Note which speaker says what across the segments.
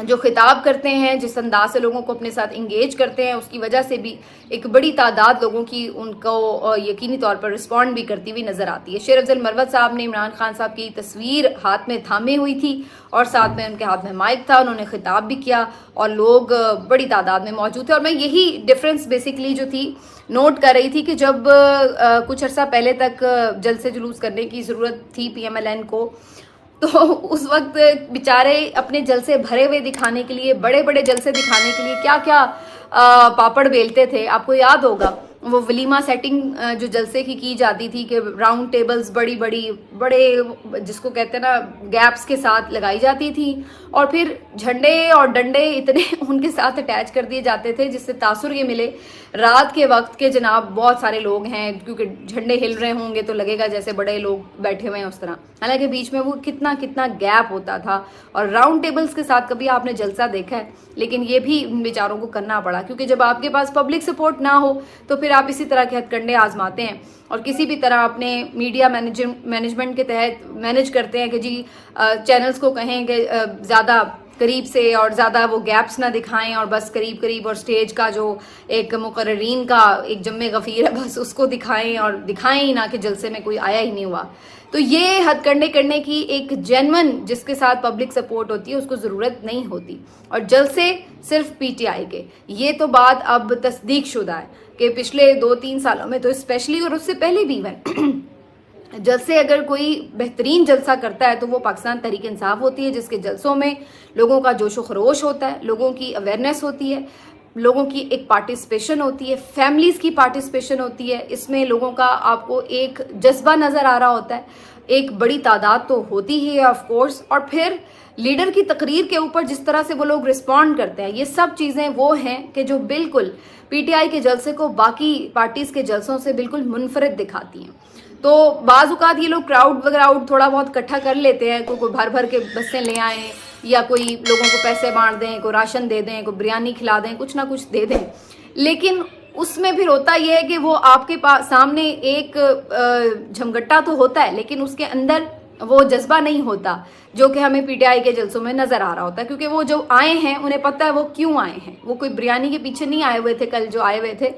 Speaker 1: جو خطاب کرتے ہیں، جس انداز سے لوگوں کو اپنے ساتھ انگیج کرتے ہیں، اس کی وجہ سے بھی ایک بڑی تعداد لوگوں کی ان کو یقینی طور پر رسپونڈ بھی کرتی ہوئی نظر آتی ہے۔ شیر افضل مروت صاحب نے عمران خان صاحب کی تصویر ہاتھ میں تھامے ہوئی تھی اور ساتھ میں ان کے ہاتھ میں مائک تھا، انہوں نے خطاب بھی کیا اور لوگ بڑی تعداد میں موجود تھے۔ اور میں یہی ڈفرینس بیسکلی جو تھی نوٹ کر رہی تھی کہ جب کچھ عرصہ پہلے تک جلسے جلوس کرنے کی ضرورت تھی پی ایم ایل این کو، تو اس وقت بیچارے اپنے جلسے بھرے ہوئے دکھانے کے لیے، بڑے بڑے جلسے دکھانے کے لیے کیا کیا پاپڑ بیلتے تھے۔ آپ کو یاد ہوگا وہ ولیمہ سیٹنگ جو جلسے کی جاتی تھی کہ راؤنڈ ٹیبلز بڑے جس کو کہتے ہیں نا گیپس کے ساتھ لگائی جاتی تھی، اور پھر جھنڈے اور ڈنڈے اتنے ان کے ساتھ اٹیچ کر دیے جاتے تھے جس سے تاثر یہ ملے رات کے وقت کے جناب بہت سارے لوگ ہیں، کیونکہ جھنڈے ہل رہے ہوں گے تو لگے گا جیسے بڑے لوگ بیٹھے ہوئے ہیں اس طرح، حالانکہ بیچ میں وہ کتنا گیپ ہوتا تھا۔ اور راؤنڈ ٹیبلز کے ساتھ کبھی آپ نے جلسہ دیکھا ہے؟ لیکن یہ بھی ان بیچاروں کو کرنا پڑا، کیونکہ جب آپ کے پاس پبلک سپورٹ نہ ہو تو پھر آپ اسی طرح کے ہتھ کنڈے آزماتے ہیں اور کسی بھی طرح اپنے میڈیا مینجمنٹ کے تحت مینج کرتے ہیں کہ جی چینلز کو کہیں کہ زیادہ قریب سے اور زیادہ وہ گیپس نہ دکھائیں، اور بس قریب اور سٹیج کا جو ایک مقررین کا ایک جمع غفیر ہے بس اس کو دکھائیں، اور دکھائیں ہی نہ کہ جلسے میں کوئی آیا ہی نہیں ہوا۔ تو یہ ہتھ کنڈے کرنے کی ایک جینون جس کے ساتھ پبلک سپورٹ ہوتی ہے اس کو ضرورت نہیں ہوتی، اور جلسے صرف پی ٹی آئی کے، یہ تو بات اب تصدیق شدہ ہے کہ پچھلے 2-3 سالوں میں تو اسپیشلی، اور اس سے پہلے بھی ایون جلسے اگر کوئی بہترین جلسہ کرتا ہے تو وہ پاکستان تحریک انصاف ہوتی ہے، جس کے جلسوں میں لوگوں کا جوش و خروش ہوتا ہے، لوگوں کی اویئرنیس ہوتی ہے، لوگوں کی ایک پارٹیسپیشن ہوتی ہے، فیملیز کی پارٹیسپیشن ہوتی ہے، اس میں لوگوں کا آپ کو ایک جذبہ نظر آ رہا ہوتا ہے، ایک بڑی تعداد تو ہوتی ہی ہے آف کورس، اور پھر لیڈر کی تقریر کے اوپر جس طرح سے وہ لوگ رسپونڈ کرتے ہیں، یہ سب چیزیں وہ ہیں کہ جو بالکل پی ٹی آئی کے جلسے کو باقی پارٹیز کے جلسوں سے بالکل منفرد دکھاتی ہیں۔ تو بعض اوقات یہ لوگ کراؤڈ تھوڑا بہت اکٹھا کر لیتے ہیں، کوئی بھر کے بسیں لے آئیں، یا کوئی لوگوں کو پیسے بانٹ دیں، کوئی راشن دے دیں، کوئی بریانی کھلا دیں، کچھ نہ کچھ دے دیں، لیکن اس میں پھر ہوتا یہ ہے کہ وہ آپ کے پاس سامنے ایک جھمگٹا تو ہوتا ہے لیکن اس کے اندر وہ جذبہ نہیں ہوتا جو کہ ہمیں پی ٹی آئی کے جلسوں میں نظر آ رہا ہوتا ہے، کیونکہ وہ جو آئے ہیں انہیں پتہ ہے وہ کیوں آئے ہیں، وہ کوئی بریانی کے پیچھے نہیں آئے ہوئے تھے، کل جو آئے ہوئے تھے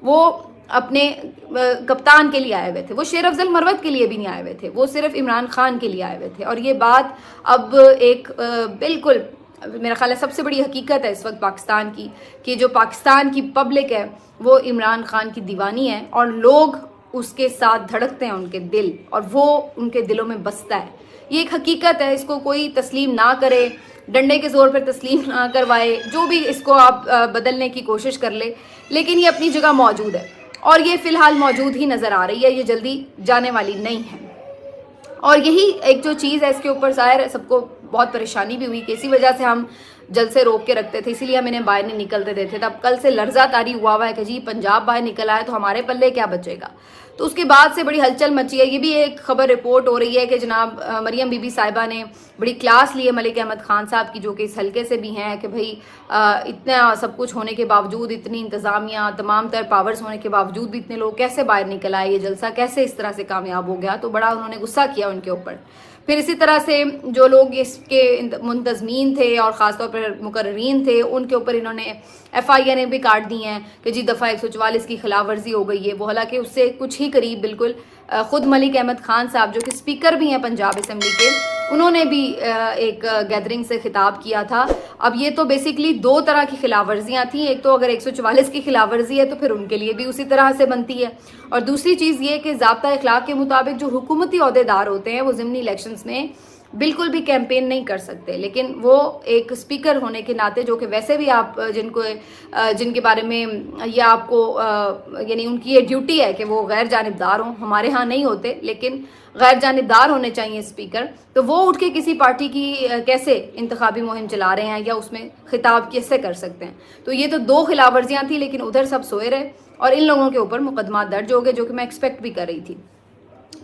Speaker 1: وہ اپنے کپتان کے لیے آئے ہوئے تھے، وہ شیر افضل مروت کے لیے بھی نہیں آئے ہوئے تھے، وہ صرف عمران خان کے لیے آئے ہوئے تھے۔ اور یہ بات اب ایک بالکل میرا خیال ہے سب سے بڑی حقیقت ہے اس وقت پاکستان کی، کہ جو پاکستان کی پبلک ہے وہ عمران خان کی دیوانی ہے، اور لوگ اس کے ساتھ دھڑکتے ہیں ان کے دل، اور وہ ان کے دلوں میں بستا ہے۔ یہ ایک حقیقت ہے، اس کو کوئی تسلیم نہ کرے، ڈنڈے کے زور پر تسلیم نہ کروائے، جو بھی اس کو آپ بدلنے کی کوشش کر لے، لیکن یہ اپنی جگہ موجود ہے، اور یہ فی الحال موجود ہی نظر آ رہی ہے، یہ جلدی جانے والی نہیں ہے۔ اور یہی ایک جو چیز ہے اس کے اوپر ظاہر ہے سب کو بہت پریشانی بھی ہوئی کہ اسی وجہ سے ہم جلسے روک کے رکھتے تھے، اسی لیے ہم انہیں باہر نہیں نکلتے دیتے تھے۔ اب کل سے لرزہ طاری ہوا ہے کہ جی پنجاب باہر نکل آئے تو ہمارے پلے کیا بچے گا، تو اس کے بعد سے بڑی ہلچل مچی ہے۔ یہ بھی ایک خبر رپورٹ ہو رہی ہے کہ جناب مریم بی بی صاحبہ نے بڑی کلاس لی ہے ملک احمد خان صاحب کی، جو کہ اس حلقے سے بھی ہیں، کہ بھائی اتنا سب کچھ ہونے کے باوجود، اتنی انتظامیہ، تمام تر پاورز ہونے کے باوجود بھی اتنے لوگ کیسے باہر نکل آئے، یہ جلسہ کیسے اس طرح سے کامیاب ہو گیا، تو بڑا انہوں نے غصہ کیا ان کے اوپر۔ پھر اسی طرح سے جو لوگ اس کے منتظمین تھے اور خاص طور پر مقررین تھے ان کے اوپر انہوں نے ایف آئی آر بھی کاٹ دی ہیں کہ جی دفعہ 144 کی خلاف ورزی ہو گئی ہے، وہ حالانکہ اس سے کچھ ہی قریب بالکل خود ملک احمد خان صاحب جو کہ اسپیکر بھی ہیں پنجاب اسمبلی کے، انہوں نے بھی ایک گیدرنگ سے خطاب کیا تھا۔ اب یہ تو بیسیکلی دو طرح کی خلاف ورزیاں تھیں، ایک تو اگر 144 کی خلاف ورزی ہے تو پھر ان کے لیے بھی اسی طرح سے بنتی ہے، اور دوسری چیز یہ کہ ضابطہ اخلاق کے مطابق جو حکومتی عہدیدار ہوتے ہیں وہ ضمنی الیکشنز میں بالکل بھی کیمپین نہیں کر سکتے، لیکن وہ ایک اسپیکر ہونے کے ناطے، جو کہ ویسے بھی آپ جن کے بارے میں یہ آپ کو یعنی ان کی یہ ڈیوٹی ہے کہ وہ غیر جانبدار ہوں، ہمارے ہاں نہیں ہوتے لیکن غیر جانبدار ہونے چاہیے اسپیکر، تو وہ اٹھ کے کسی پارٹی کی کیسے انتخابی مہم چلا رہے ہیں یا اس میں خطاب کیسے کر سکتے ہیں۔ تو یہ تو دو خلاف ورزیاں تھیں، لیکن ادھر سب سوئے رہے اور ان لوگوں کے اوپر مقدمات درج ہو گئے، جو کہ میں ایکسپیکٹ بھی کر رہی تھی۔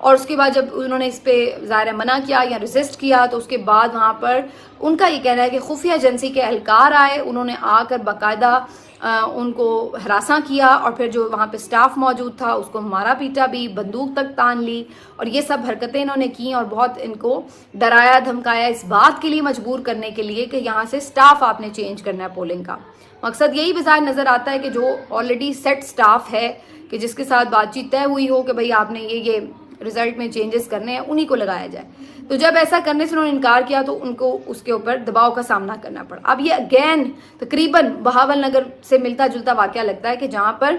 Speaker 1: اور اس کے بعد جب انہوں نے اس پہ ظاہر منع کیا یا ریزسٹ کیا تو اس کے بعد وہاں پر ان کا یہ کہنا ہے کہ خفیہ ایجنسی کے اہلکار آئے, انہوں نے آ کر باقاعدہ ان کو ہراساں کیا, اور پھر جو وہاں پہ سٹاف موجود تھا اس کو مارا پیٹا بھی, بندوق تک تان لی, اور یہ سب حرکتیں انہوں نے کی اور بہت ان کو ڈرایا دھمکایا اس بات کے لیے مجبور کرنے کے لیے کہ یہاں سے سٹاف آپ نے چینج کرنا ہے پولنگ کا. مقصد یہی بظاہر نظر آتا ہے کہ جو آلریڈی سیٹ سٹاف ہے کہ جس کے ساتھ بات چیت طے ہوئی ہو کہ بھئی آپ نے یہ رزلٹ میں چینجز کرنے ہیں, انہی کو لگایا جائے. تو جب ایسا کرنے سے انہوں نے انکار کیا تو ان کو اس کے اوپر دباؤ کا سامنا کرنا پڑا. اب یہ اگین تقریباً بہاول نگر سے ملتا جلتا واقعہ لگتا ہے کہ جہاں پر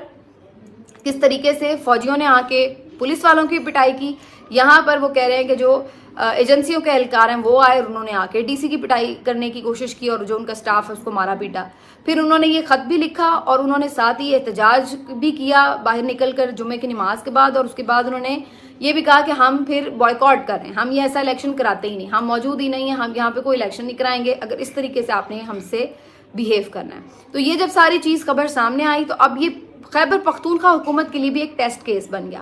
Speaker 1: کس طریقے سے فوجیوں نے آ کے پولیس والوں کی پٹائی کی, یہاں پر وہ کہہ رہے ہیں کہ جو ایجنسیوں کے اہلکار ہیں وہ آئے اور انہوں نے آ کے ڈی سی کی پٹائی کرنے کی کوشش کی اور جو ان کا سٹاف ہے اس کو مارا پیٹا. پھر انہوں نے یہ خط بھی لکھا اور انہوں نے ساتھ ہی احتجاج بھی کیا باہر نکل کر جمعے کی نماز کے بعد, اور اس کے بعد انہوں نے یہ بھی کہا کہ ہم پھر بائیکاٹ کر رہے ہیں, ہم یہ ایسا الیکشن کراتے ہی نہیں, ہم موجود ہی نہیں ہیں, ہم یہاں پہ کوئی الیکشن نہیں کرائیں گے اگر اس طریقے سے آپ نے ہم سے بیہیو کرنا ہے. تو یہ جب ساری چیز خبر سامنے آئی تو اب یہ خیبر پختونخوا حکومت کے لیے بھی ایک ٹیسٹ کیس بن گیا.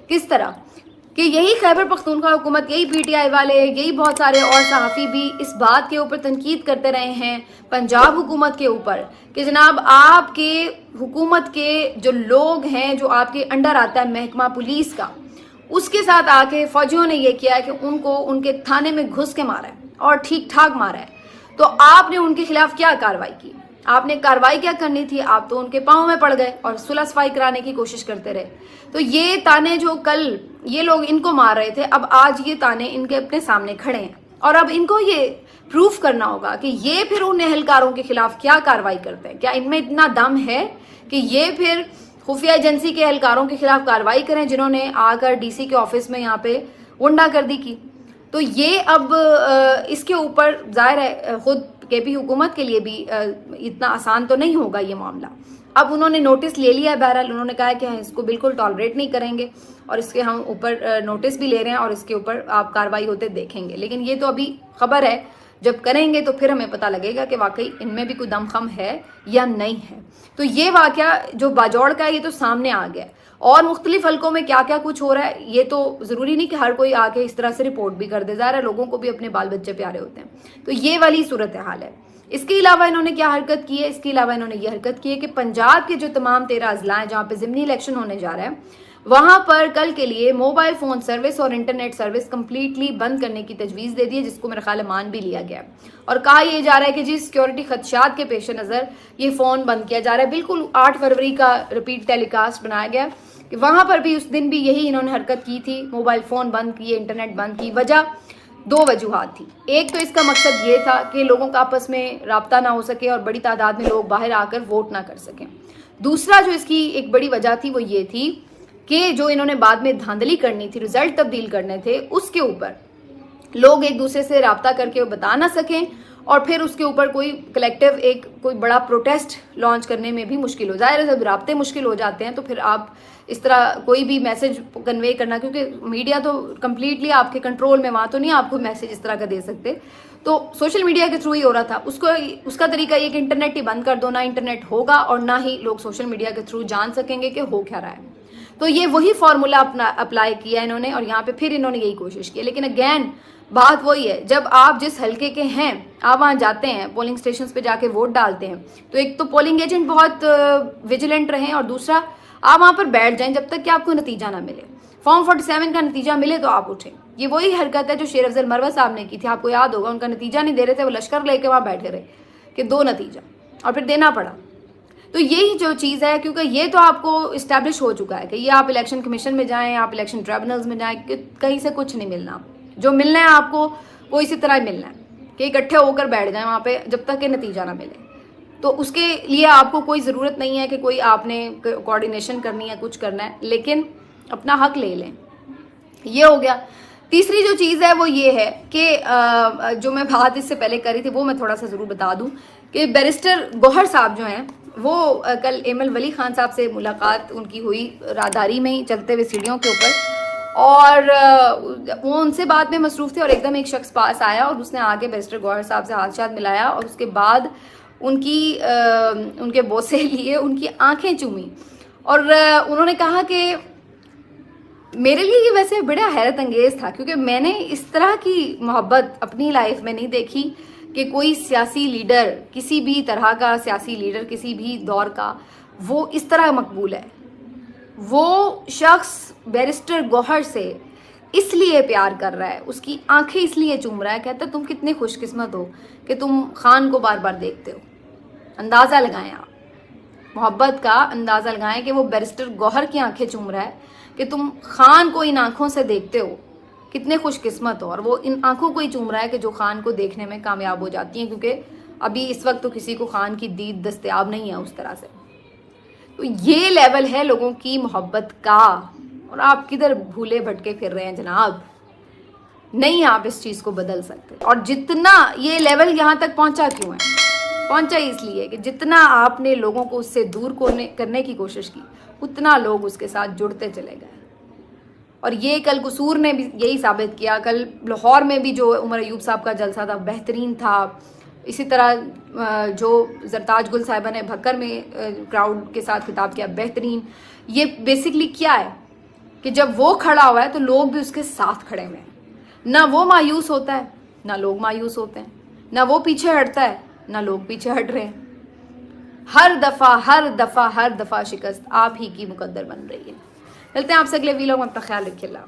Speaker 1: کس طرح کہ یہی خیبر پختونخوا حکومت, یہی پی ٹی آئی والے, یہی بہت سارے اور صحافی بھی اس بات کے اوپر تنقید کرتے رہے ہیں پنجاب حکومت کے اوپر کہ جناب آپ کے حکومت کے جو لوگ ہیں, جو آپ کے انڈر آتا ہے محکمہ پولیس کا, اس کے ساتھ آ کے فوجیوں نے یہ کیا ہے کہ ان کو ان کے تھانے میں گھس کے مارا ہے اور ٹھیک ٹھاک مارا ہے. تو آپ نے ان کے خلاف کیا کارروائی کی؟ آپ نے کارروائی کیا کرنی تھی؟ آپ تو ان کے پاؤں میں پڑ گئے اور صلح صفائی کرانے کی کوشش کرتے رہے. تو یہ تانے جو کل یہ لوگ ان کو مار رہے تھے, اب آج یہ تانے ان کے اپنے سامنے کھڑے ہیں اور اب ان کو یہ پروف کرنا ہوگا کہ یہ پھر ان اہلکاروں کے خلاف کیا کارروائی کرتے ہیں. کیا ان میں اتنا دم ہے کہ یہ پھر خفیہ ایجنسی کے اہلکاروں کے خلاف کارروائی کریں جنہوں نے آ کر ڈی سی کے آفس میں یہاں پہ غنڈہ گردی کی؟ تو یہ اب اس کے اوپر ظاہر ہے خود کے پی حکومت کے لیے بھی اتنا آسان تو نہیں ہوگا یہ معاملہ. اب انہوں نے نوٹس لے لیا ہے, بہرحال انہوں نے کہا کہ ہم اس کو بالکل ٹالریٹ نہیں کریں گے اور اس کے ہم اوپر نوٹس بھی لے رہے ہیں اور اس کے اوپر آپ کارروائی ہوتے دیکھیں گے. لیکن یہ تو ابھی خبر ہے, جب کریں گے تو پھر ہمیں پتہ لگے گا کہ واقعی ان میں بھی کوئی دم خم ہے یا نہیں ہے. تو یہ واقعہ جو باجوڑ کا ہے یہ تو سامنے آ گیا, اور مختلف حلقوں میں کیا کیا کچھ ہو رہا ہے یہ تو ضروری نہیں کہ ہر کوئی آ کے اس طرح سے رپورٹ بھی کر دے, ظاہر ہے لوگوں کو بھی اپنے بال بچے پیارے ہوتے ہیں. تو یہ والی صورتحال ہے. اس کے علاوہ انہوں نے کیا حرکت کی ہے؟ اس کے علاوہ انہوں نے یہ حرکت کی ہے کہ پنجاب کے جو تمام 13 اضلاع ہیں جہاں پہ ضمنی الیکشن ہونے جا رہا ہے, وہاں پر کل کے لیے موبائل فون سروس اور انٹرنیٹ سروس کمپلیٹلی بند کرنے کی تجویز دے دی ہے, جس کو میرا خیال ہے مان بھی لیا گیا ہے. اور کہا یہ جا رہا ہے کہ جی سیکیورٹی خدشات کے پیش نظر یہ فون بند کیا جا رہا ہے. بالکل 8 فروری کا ریپیٹ ٹیلی کاسٹ بنایا گیا کہ وہاں پر بھی اس دن بھی یہی انہوں نے حرکت کی تھی, موبائل فون بند کیے, انٹرنیٹ بند کی. وجہ 2 وجوہات تھی. ایک تو اس کا مقصد یہ تھا کہ لوگوں کا آپس میں رابطہ نہ ہو سکے اور بڑی تعداد میں لوگ باہر آ کر ووٹ نہ کر سکیں. دوسرا جو اس کی ایک بڑی وجہ تھی وہ یہ تھی کہ جو انہوں نے بعد میں دھاندلی کرنی تھی, رزلٹ تبدیل کرنے تھے, اس کے اوپر لوگ ایک دوسرے سے رابطہ کر کے بتا نہ سکیں اور پھر اس کے اوپر کوئی کلیکٹیو ایک کوئی بڑا پروٹیسٹ لانچ کرنے میں بھی مشکل ہو. ظاہر ہے جب رابطے مشکل ہو جاتے ہیں تو پھر آپ اس طرح کوئی بھی میسج کنوے کرنا, کیونکہ میڈیا تو کمپلیٹلی آپ کے کنٹرول میں, وہاں تو نہیں آپ کو میسج اس طرح کا دے سکتے. تو سوشل میڈیا کے تھرو ہی ہو رہا تھا. اس کا طریقہ یہ کہ انٹرنیٹ ہی بند کر دو, نہ انٹرنیٹ ہوگا اور نہ ہی لوگ سوشل میڈیا کے تھرو جان سکیں گے کہ ہو کیا رہا ہے. تو یہ وہی فارمولا اپلائی کیا انہوں نے اور یہاں پہ پھر انہوں نے یہی کوشش کی. لیکن اگین بات وہی ہے, جب آپ جس حلقے کے ہیں آپ وہاں جاتے ہیں, پولنگ اسٹیشنز پہ جا کے ووٹ ڈالتے ہیں, تو ایک تو پولنگ ایجنٹ بہت ویجیلنٹ رہیں اور دوسرا آپ وہاں پر بیٹھ جائیں جب تک کہ آپ کو نتیجہ نہ ملے. فارم 47 کا نتیجہ ملے تو آپ اٹھیں. یہ وہی حرکت ہے جو شیر افضل مروہ صاحب نے کی تھی, آپ کو یاد ہوگا. ان کا نتیجہ نہیں دے رہے تھے, وہ لشکر لے کے وہاں بیٹھے رہے کہ 2 نتیجہ, اور پھر دینا پڑا. تو یہی جو چیز ہے, کیونکہ یہ تو آپ کو اسٹیبلش ہو چکا ہے کہ یہ آپ الیکشن کمیشن میں جائیں, آپ الیکشن ٹریبونلز میں جائیں, کہیں سے کچھ نہیں ملنا. جو ملنا ہے آپ کو وہ اسی طرح ہی ملنا ہے کہ اکٹھے ہو کر بیٹھ جائیں وہاں پہ جب تک کہ نتیجہ نہ ملے. تو اس کے لیے آپ کو کوئی ضرورت نہیں ہے کہ کوئی آپ نے کوارڈینیشن کرنی ہے, کچھ کرنا ہے, لیکن اپنا حق لے لیں. یہ ہو گیا. تیسری جو چیز ہے وہ یہ ہے کہ جو میں بات اس سے پہلے کری تھی وہ میں تھوڑا سا ضرور بتا دوں کہ بیرسٹر گوہر صاحب جو ہیں وہ کل ایمل ولی خان صاحب سے ملاقات ان کی ہوئی راہداری میں ہی چلتے ہوئے سیڑھیوں کے اوپر, اور وہ ان سے بات میں مصروف تھے اور ایک دم ایک شخص پاس آیا اور اس نے آ کے بیرسٹر گوہر صاحب سے ہاتھ ملایا اور اس کے بعد ان کے بوسے لیے, ان کی آنکھیں چومی اور انہوں نے کہا کہ میرے لیے یہ ویسے بڑا حیرت انگیز تھا، کیونکہ میں نے اس طرح کی محبت اپنی لائف میں نہیں دیکھی کہ کوئی سیاسی لیڈر، کسی بھی طرح کا سیاسی لیڈر کسی بھی دور کا، وہ اس طرح مقبول ہے. وہ شخص بیرسٹر گوہر سے اس لیے پیار کر رہا ہے، اس کی آنکھیں اس لیے چوم رہا ہے، کہتا ہے تم کتنے خوش قسمت ہو کہ تم خان کو بار بار دیکھتے ہو. اندازہ لگائیں، آپ محبت کا اندازہ لگائیں کہ وہ بیرسٹر گوہر کی آنکھیں چوم رہا ہے کہ تم خان کو ان آنکھوں سے دیکھتے ہو، کتنے خوش قسمت ہو. اور وہ ان آنکھوں کو ہی چوم رہا ہے کہ جو خان کو دیکھنے میں کامیاب ہو جاتی ہیں، کیونکہ ابھی اس وقت تو کسی کو خان کی دید دستیاب نہیں ہے اس طرح سے. تو یہ لیول ہے لوگوں کی محبت کا، اور آپ کدھر بھولے بھٹکے پھر رہے ہیں جناب. نہیں آپ اس چیز کو بدل سکتے. اور جتنا یہ لیول یہاں تک پہنچا کیوں ہے؟ پہنچا اس لیے کہ جتنا آپ نے لوگوں کو اس سے دور کرنے کی کوشش کی، اتنا لوگ اس کے ساتھ جڑتے چلے گئے. اور یہ کل قصور نے بھی یہی ثابت کیا. کل لاہور میں بھی جو عمر ایوب صاحب کا جلسہ تھا بہترین تھا. اسی طرح جو زرتاج گل صاحبہ نے بھکر میں کراؤڈ کے ساتھ خطاب کیا، بہترین. یہ بیسکلی کیا ہے کہ جب وہ کھڑا ہوا ہے تو لوگ بھی اس کے ساتھ کھڑے ہوئے ہیں. نہ وہ مایوس ہوتا ہے، نہ لوگ مایوس ہوتے ہیں. نہ وہ پیچھے ہٹتا ہے، نہ لوگ پیچھے ہٹ رہے ہیں. ہر دفعہ شکست آپ ہی کی مقدر بن رہی ہے. ملتے ہیں آپ سے اگلے ویلاگ میں. اپنا خیال رکھیے. اللہ.